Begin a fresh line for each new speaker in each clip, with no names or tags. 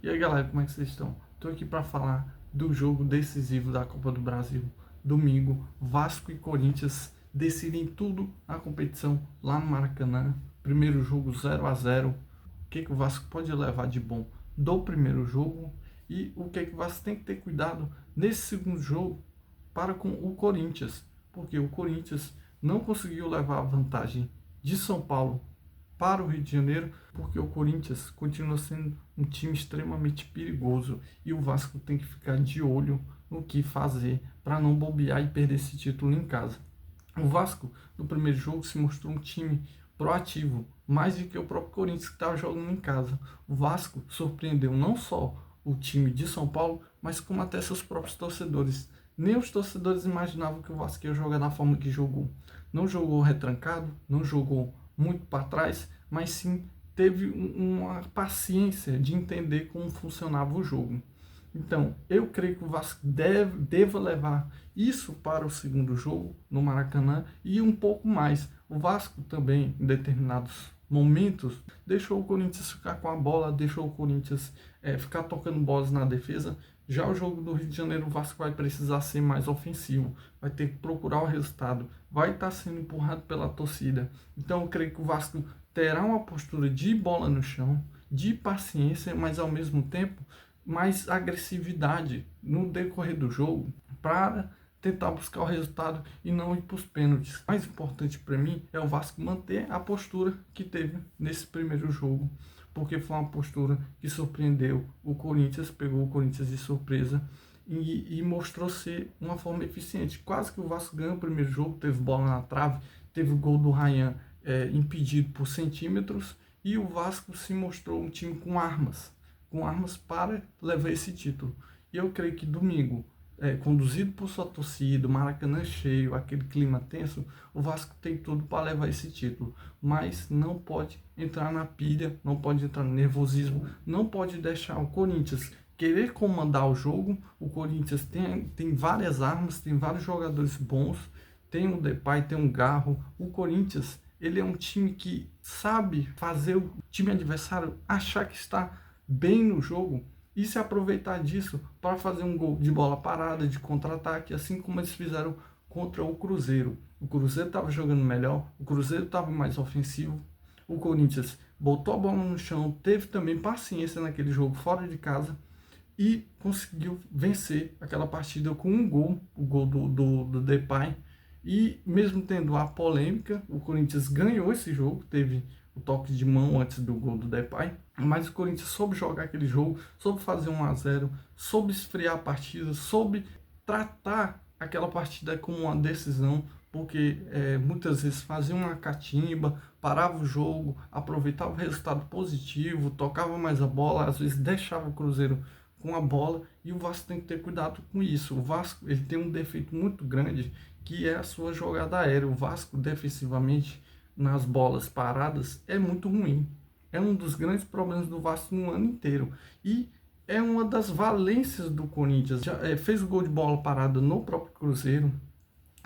E aí galera, como é que vocês estão? Estou aqui para falar do jogo decisivo da Copa do Brasil. Domingo, Vasco e Corinthians decidem tudo na competição lá no Maracanã. Primeiro jogo 0-0. O que o Vasco pode levar de bom do primeiro jogo e o que o Vasco tem que ter cuidado nesse segundo jogo para com o Corinthians. Porque o Corinthians não conseguiu levar a vantagem de São Paulo para o Rio de Janeiro, porque o Corinthians continua sendo um time extremamente perigoso e o Vasco tem que ficar de olho no que fazer para não bobear e perder esse título em casa. O Vasco, no primeiro jogo, se mostrou um time proativo, mais do que o próprio Corinthians que estava jogando em casa. O Vasco surpreendeu não só o time de São Paulo, mas como até seus próprios torcedores. Nem os torcedores imaginavam que o Vasco ia jogar da forma que jogou. Não jogou retrancado, não jogou muito para trás, mas sim teve uma paciência de entender como funcionava o jogo. Então, eu creio que o Vasco deva levar isso para o segundo jogo no Maracanã e um pouco mais. O Vasco também, em determinados momentos, deixou o Corinthians ficar com a bola, deixou o Corinthians ficar tocando bolas na defesa. Já o jogo do Rio de Janeiro, o Vasco vai precisar ser mais ofensivo, vai ter que procurar o resultado, vai estar sendo empurrado pela torcida. Então eu creio que o Vasco terá uma postura de bola no chão, de paciência, mas ao mesmo tempo mais agressividade no decorrer do jogo para tentar buscar o resultado e não ir para os pênaltis. O mais importante para mim é o Vasco manter a postura que teve nesse primeiro jogo, porque foi uma postura que surpreendeu o Corinthians, pegou o Corinthians de surpresa e mostrou ser uma forma eficiente. Quase que o Vasco ganhou o primeiro jogo, teve bola na trave, teve o gol do Ryan impedido por centímetros e o Vasco se mostrou um time com armas para levar esse título. E eu creio que domingo, conduzido por sua torcida, Maracanã cheio, aquele clima tenso, o Vasco tem tudo para levar esse título, mas não pode entrar na pilha, não pode entrar no nervosismo, não pode deixar o Corinthians querer comandar o jogo. O Corinthians tem várias armas, tem vários jogadores bons, tem o Depay, tem o Garro. O Corinthians, ele é um time que sabe fazer o time adversário achar que está bem no jogo e se aproveitar disso para fazer um gol de bola parada, de contra-ataque, assim como eles fizeram contra o Cruzeiro. O Cruzeiro estava jogando melhor, o Cruzeiro estava mais ofensivo, o Corinthians botou a bola no chão, teve também paciência naquele jogo fora de casa e conseguiu vencer aquela partida com um gol, o gol do Depay. E mesmo tendo a polêmica, o Corinthians ganhou esse jogo, teve o toque de mão antes do gol do Depay, mas o Corinthians soube jogar aquele jogo, soube fazer 1-0, soube esfriar a partida, soube tratar aquela partida como uma decisão, porque muitas vezes fazia uma catimba, parava o jogo, aproveitava o resultado positivo, tocava mais a bola, às vezes deixava o Cruzeiro com a bola, e o Vasco tem que ter cuidado com isso. O Vasco, ele tem um defeito muito grande, que é a sua jogada aérea. O Vasco, defensivamente, nas bolas paradas, é muito ruim. É um dos grandes problemas do Vasco no ano inteiro. E é uma das valências do Corinthians. Já fez o gol de bola parada no próprio Cruzeiro.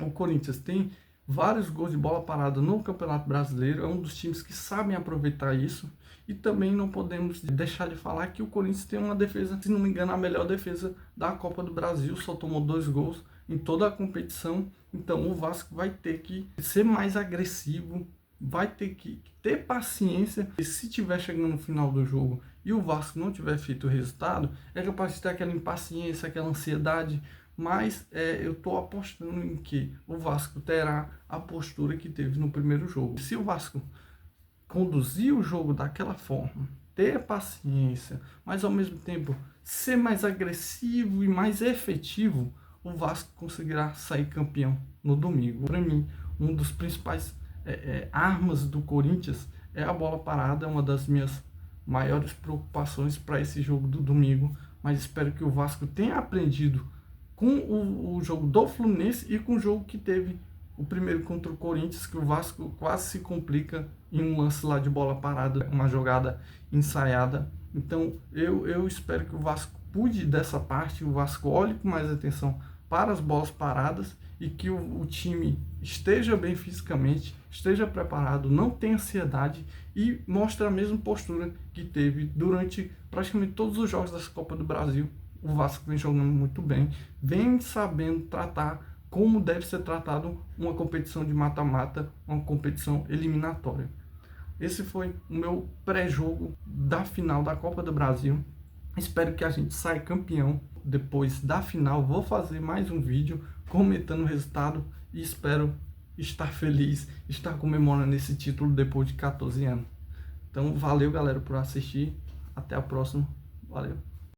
O Corinthians tem vários gols de bola parada no Campeonato Brasileiro. É um dos times que sabem aproveitar isso. E também não podemos deixar de falar que o Corinthians tem uma defesa, se não me engano, a melhor defesa da Copa do Brasil. Só tomou 2 gols em toda a competição. Então o Vasco vai ter que ser mais agressivo, vai ter que ter paciência. E se tiver chegando no final do jogo e o Vasco não tiver feito o resultado, é capaz de ter aquela impaciência, aquela ansiedade. Mas eu estou apostando em que o Vasco terá a postura que teve no primeiro jogo. Se o Vasco conduzir o jogo daquela forma, ter paciência, mas ao mesmo tempo ser mais agressivo e mais efetivo, o Vasco conseguirá sair campeão no domingo. Para mim, um dos principais armas do Corinthians é a bola parada, é uma das minhas maiores preocupações para esse jogo do domingo, mas espero que o Vasco tenha aprendido com o jogo do Fluminense e com o jogo que teve o primeiro contra o Corinthians, que o Vasco quase se complica em um lance lá de bola parada, uma jogada ensaiada. Então eu espero que o Vasco cuide dessa parte, o Vasco olhe com mais atenção para as bolas paradas e que o time esteja bem fisicamente esteja preparado, não tenha ansiedade e mostre a mesma postura que teve durante praticamente todos os jogos dessa Copa do Brasil. O Vasco vem jogando muito bem, vem sabendo tratar como deve ser tratado uma competição de mata-mata, uma competição eliminatória. Esse foi o meu pré-jogo da final da Copa do Brasil. Espero que a gente saia campeão depois da final. Vou fazer mais um vídeo comentando o resultado e espero estar feliz, estar comemorando esse título depois de 14 anos. Então, valeu, galera, por assistir. Até a próxima. Valeu.